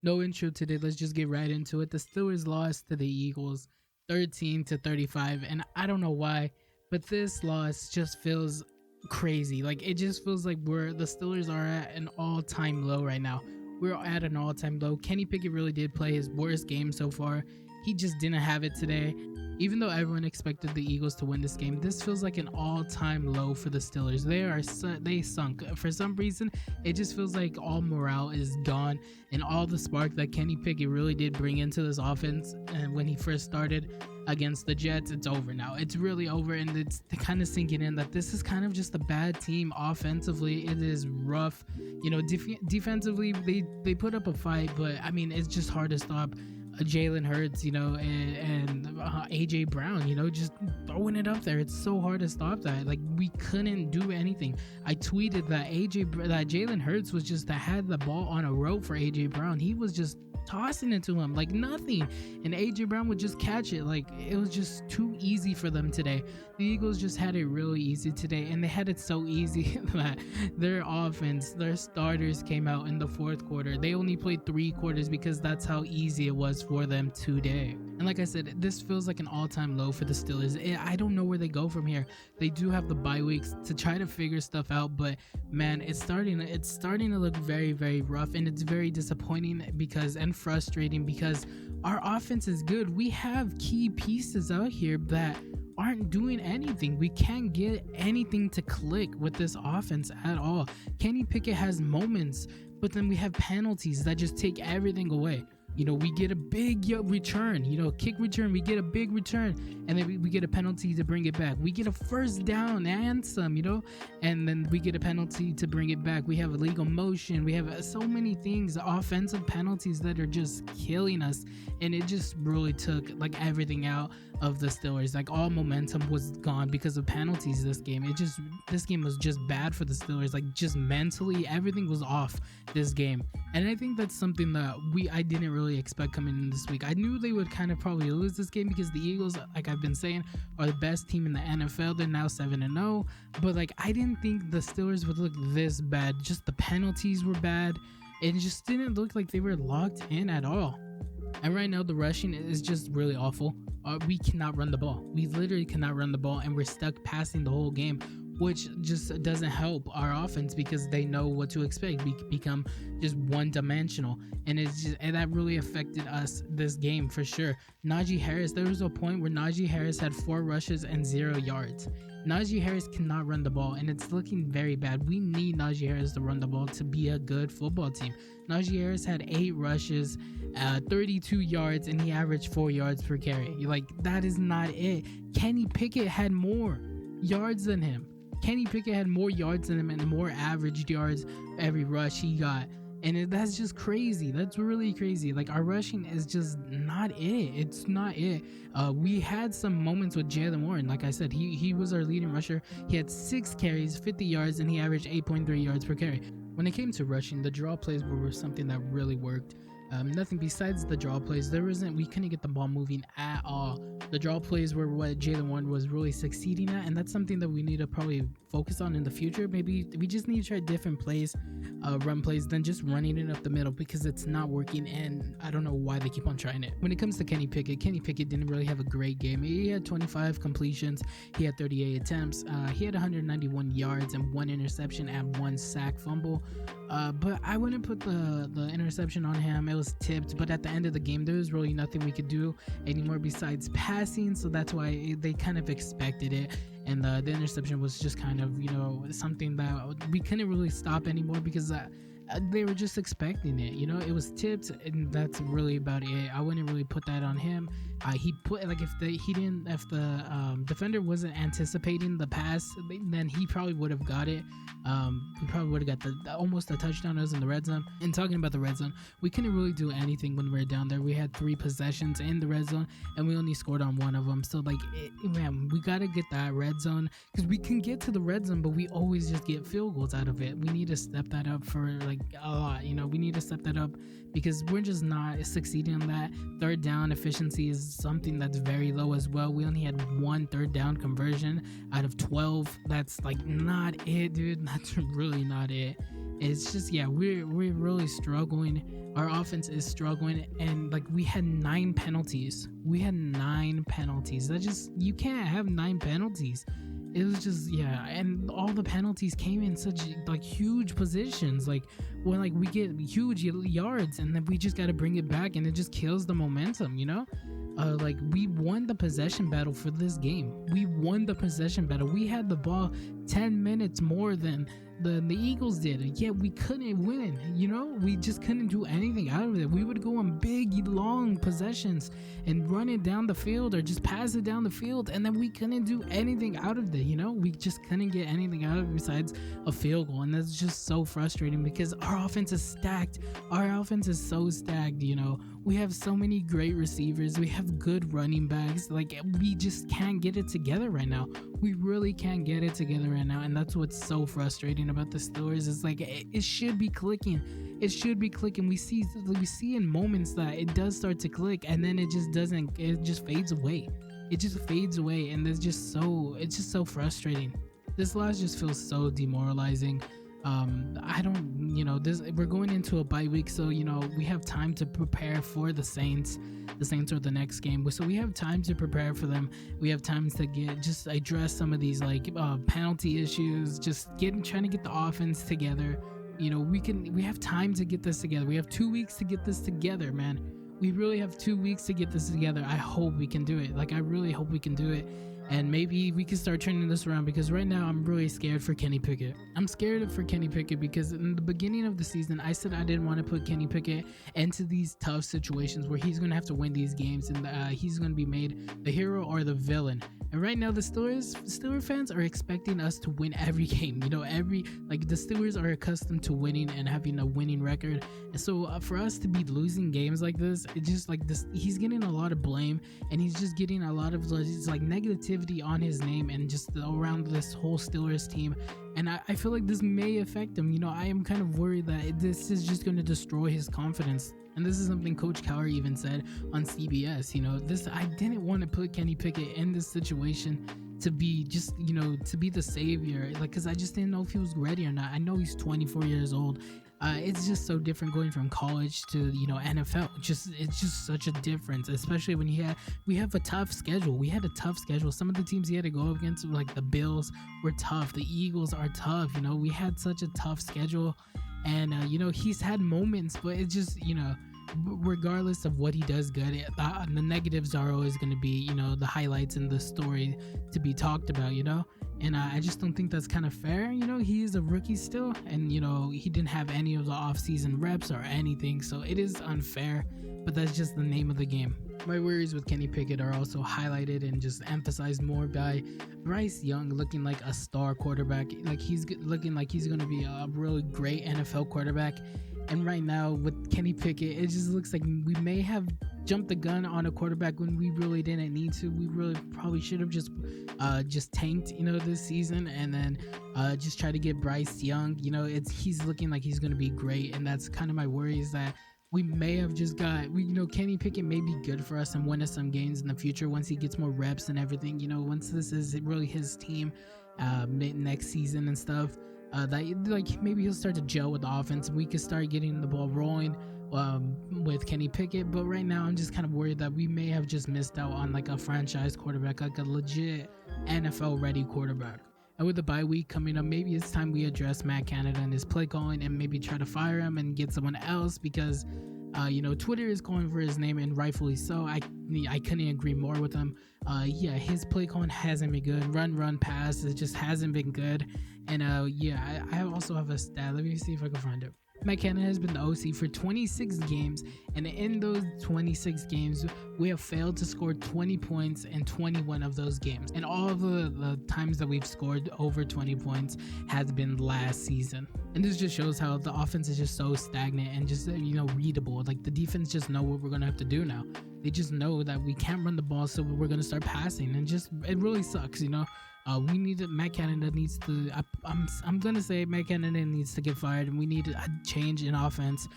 No intro today. Let's just get right into it. The Steelers lost to the Eagles 13-35, and I don't know why, but this loss just feels crazy. Like it just feels like the Steelers are at an all-time low right now. We're at an all-time low. Kenny Pickett really did play his worst game so far. He just didn't have it today. Even though everyone expected the Eagles to win this game, this feels like an all-time low for the Steelers. They sunk for some reason. It just feels like all morale is gone, and all the spark that Kenny Pickett really did bring into this offense. And when he first started against the Jets, it's over now. It's really over, and it's kind of sinking in that this is kind of just a bad team offensively. It is rough, defensively. They put up a fight, but I mean it's just hard to stop Jalen Hurts, and AJ Brown, just throwing it up there. It's so hard to stop that. Like we couldn't do anything. I tweeted that Jalen Hurts was just that had the ball on a rope for AJ Brown. He was just tossing it to him like nothing, and AJ Brown would just catch it. Like it was just too easy for them today. The Eagles just had it really easy today, and they had it so easy that their offense, their starters came out in the fourth quarter. They only played 3 quarters because that's how easy it was for them today. And like I said, this feels like an all-time low for the Steelers. I don't know where they go from here. They do have the bye weeks to try to figure stuff out, but man, it's starting to look very, very rough, and it's very disappointing and frustrating because our offense is good. We have key pieces out here that aren't doing anything. We can't get anything to click with this offense at all. Kenny Pickett has moments, but then we have penalties that just take everything away. We get a big return, kick return, we get a big return, and then we get a penalty to bring it back. We get a first down and some, and then we get a penalty to bring it back. We have illegal motion. We have so many things, offensive penalties that are just killing us, and it just really took like everything out of the Steelers. Like all momentum was gone because of penalties this game. This game was just bad for the Steelers. Like just mentally, everything was off this game. And I think that's something that I didn't really expect coming in this week. I knew they would kind of probably lose this game because the Eagles, like I've been saying, are the best team in the NFL. They're now 7-0, but like I didn't think the Steelers would look this bad. Just the penalties were bad. It just didn't look like they were locked in at all. And right now, the rushing is just really awful. We cannot run the ball. We literally cannot run the ball, and we're stuck passing the whole game, which just doesn't help our offense because they know what to expect. We become just one-dimensional, and that really affected us this game for sure. Najee Harris, there was a point where Najee Harris had 4 rushes and 0 yards. Najee Harris cannot run the ball, and it's looking very bad. We need Najee Harris to run the ball to be a good football team. Najee Harris had 8 rushes, 32 yards, and he averaged 4 yards per carry. Like, that is not it. Kenny Pickett had more yards than him. Kenny Pickett had more yards than him and more averaged yards every rush he got. And that's just crazy. That's really crazy. Like, our rushing is just not it. It's not it. We had some moments with Jalen Warren. Like I said, he was our leading rusher. He had 6 carries, 50 yards, and he averaged 8.3 yards per carry. When it came to rushing, the draw plays were something that really worked. Nothing besides the draw plays. We couldn't get the ball moving at all. The draw plays were what Jalen Warren was really succeeding at, and that's something that we need to probably focus on in the future. Maybe we just need to try different plays, run plays, than just running it up the middle because it's not working, and I don't know why they keep on trying it. When it comes to Kenny Pickett didn't really have a great game. He had 25 completions, he had 38 attempts, he had 191 yards and 1 interception and 1 sack fumble. But I wouldn't put the interception on him. It was tipped, but at the end of the game, there was really nothing we could do anymore besides passing, so that's why they kind of expected it. And the interception was just kind of, something that we couldn't really stop anymore because they were just expecting it. It was tipped, and that's really about it. I wouldn't really put that on him. He put like if the defender wasn't anticipating the pass, then he probably would have got it. We probably would have got almost a touchdown. It was in the red zone. And talking about the red zone, we couldn't really do anything when we were down there. We had 3 possessions in the red zone, and we only scored on 1 of them. So man, we gotta get that red zone because we can get to the red zone, but we always just get field goals out of it. We need to step that up for a lot. We need to step that up because we're just not succeeding on that. Third down efficiency is something that's very low as well. We only had 1 third down conversion out of 12. That's not it, dude. That's really not it. It's just, yeah, we're really struggling. Our offense is struggling, and like we had 9 penalties. We had 9 penalties. That just, you can't have 9 penalties. It was just, yeah, and all the penalties came in such like huge positions. Like when like we get huge yards, and then we just got to bring it back, and it just kills the momentum, you know. Like we won the possession battle for this game. We won the possession battle. We had the ball 10 minutes more than the Eagles did, and yet we couldn't win. You know, we just couldn't do anything out of it. We would go on big, long possessions and run it down the field or just pass it down the field, and then we couldn't do anything out of it. You know, we just couldn't get anything out of it besides a field goal, and that's just so frustrating because our offense is stacked. Our offense is so stacked. You know, we have so many great receivers. We have good running backs. Like we just can't get it together right now. We really can't get it together right now, and that's what's so frustrating about the Steelers. Is like it should be clicking. It should be clicking. We see in moments that it does start to click, and then it just doesn't. It just fades away. It just fades away, and it's just so frustrating. This loss just feels so demoralizing. I don't, you know, this, we're going into a bye week, so you know we have time to prepare for the Saints. The Saints are the next game, so we have time to prepare for them. We have time to just address some of these like penalty issues, just trying to get the offense together. You know, we have time to get this together. We have 2 weeks to get this together, man. We really have 2 weeks to get this together. I hope we can do it. Like I really hope we can do it. And maybe we can start turning this around, because right now I'm really scared for Kenny Pickett. I'm scared for Kenny Pickett because in the beginning of the season, I said I didn't want to put Kenny Pickett into these tough situations where he's going to have to win these games, and he's going to be made the hero or the villain. And right now, the Steelers fans are expecting us to win every game. You know, the Steelers are accustomed to winning and having a winning record. And so for us to be losing games like this, it's just like this. He's getting a lot of blame, and he's just getting a lot of like negativity on his name and just around this whole Steelers team. And I feel like this may affect him. You know, I am kind of worried that this is just going to destroy his confidence. And this is something Coach Cowher even said on CBS. You know, I didn't want to put Kenny Pickett in this situation to be just, you know, to be the savior, like, because I just didn't know if he was ready or not. I know he's 24 years old. It's just so different going from college to, you know, NFL. It's just such a difference, especially when we have a tough schedule. We had a tough schedule. Some of the teams he had to go up against, like the Bills, were tough. The Eagles are tough. You know, we had such a tough schedule, and you know, he's had moments, but it's just, you know, regardless of what he does good, the negatives are always going to be, you know, the highlights in the story to be talked about, you know. And I just don't think that's kind of fair. You know, he is a rookie still, and you know, he didn't have any of the off-season reps or anything, so it is unfair, but that's just the name of the game. My worries with Kenny Pickett are also highlighted and just emphasized more by Bryce Young looking like a star quarterback. Like he's looking like he's going to be a really great NFL quarterback. And right now with Kenny Pickett, it just looks like we may have jumped the gun on a quarterback when we really didn't need to. We really probably should have just tanked, you know, this season, and then just try to get Bryce Young. You know, he's looking like he's going to be great, and that's kind of my worry, is that we may have just you know, Kenny Pickett may be good for us and win us some games in the future once he gets more reps and everything. You know, once this is really his team next season and stuff. That like maybe he'll start to gel with the offense, and we could start getting the ball rolling with Kenny Pickett. But right now, I'm just kind of worried that we may have just missed out on like a franchise quarterback, like a legit NFL ready quarterback. And with the bye week coming up, maybe it's time we address Matt Canda and his play calling, and maybe try to fire him and get someone else, because you know, Twitter is calling for his name, and rightfully so. I couldn't agree more with him. Yeah, his play calling hasn't been good. Run, pass, it just hasn't been good. And yeah, I also have a stat. Let me see if I can find it. Matt Canda has been the OC for 26 games, and in those 26 games, we have failed to score 20 points in 21 of those games. And all of the times that we've scored over 20 points has been last season. And this just shows how the offense is just so stagnant and just, you know, readable. Like the defense just know what we're going to have to do now. They just know that we can't run the ball, so we're going to start passing, and just, it really sucks, you know. We need Matt Canda needs to. I'm gonna say Matt Canda needs to get fired, and we need a change in offense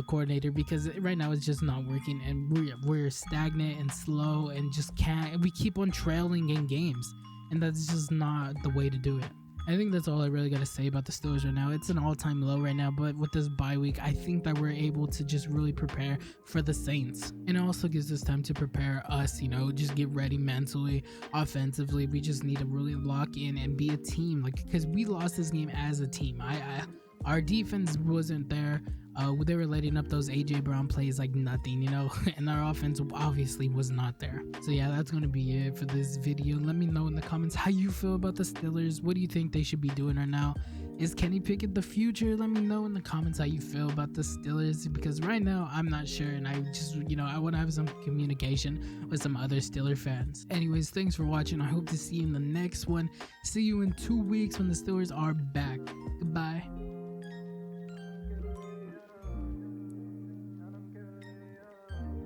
coordinator, because right now it's just not working, and we're stagnant and slow, and just can't. We keep on trailing in games, and that's just not the way to do it. I think that's all I really got to say about the Steelers right now. It's an all-time low right now, but with this bye week, I think that we're able to just really prepare for the Saints. And it also gives us time to prepare us, just get ready mentally, offensively. We just need to really lock in and be a team, because we lost this game as a team. Our defense wasn't there. They were letting up those AJ Brown plays like nothing, and our offense obviously was not there. So yeah, that's gonna be it for this video. Let me know in the comments how you feel about the Steelers. What do you think they should be doing right now? Is Kenny Pickett the future? Let me know in the comments how you feel about the Steelers, because right now I'm not sure, and I just I want to have some communication with some other Steeler fans. Anyways, thanks for watching. I hope to see you in the next one. See you in 2 weeks when the Steelers are back. Goodbye.